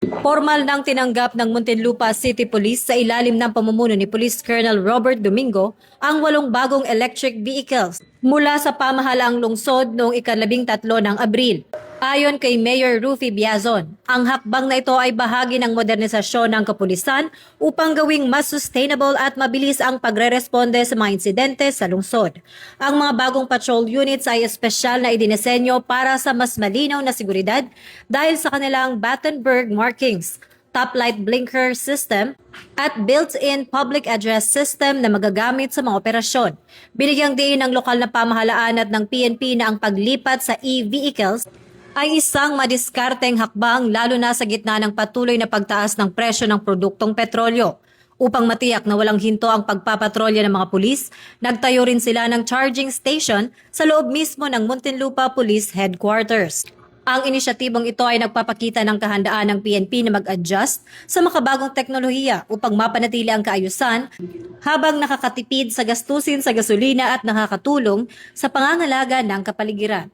Formal nang tinanggap ng Muntinlupa City Police sa ilalim ng pamumuno ni Police Colonel Robert Domingo ang 8 bagong electric vehicles mula sa pamahalaang lungsod noong ika-13 ng Abril. Ayon kay Mayor Rufy Biazon, ang hakbang na ito ay bahagi ng modernisasyon ng kapulisan upang gawing mas sustainable at mabilis ang pagre-responde sa mga insidente sa lungsod. Ang mga bagong patrol units ay espesyal na idinisenyo para sa mas malinaw na seguridad dahil sa kanilang Battenberg markings, top light blinker system, at built-in public address system na magagamit sa mga operasyon. Binigyang diin ng lokal na pamahalaan at ng PNP na ang paglipat sa e-vehicles ay isang madiskarteng hakbang lalo na sa gitna ng patuloy na pagtaas ng presyo ng produktong petrolyo. Upang matiyak na walang hinto ang pagpapatrolya ng mga pulis, nagtayo rin sila ng charging station sa loob mismo ng Muntinlupa Police Headquarters. Ang inisyatibong ito ay nagpapakita ng kahandaan ng PNP na mag-adjust sa makabagong teknolohiya upang mapanatili ang kaayusan habang nakakatipid sa gastusin sa gasolina at nakakatulong sa pangangalaga ng kapaligiran.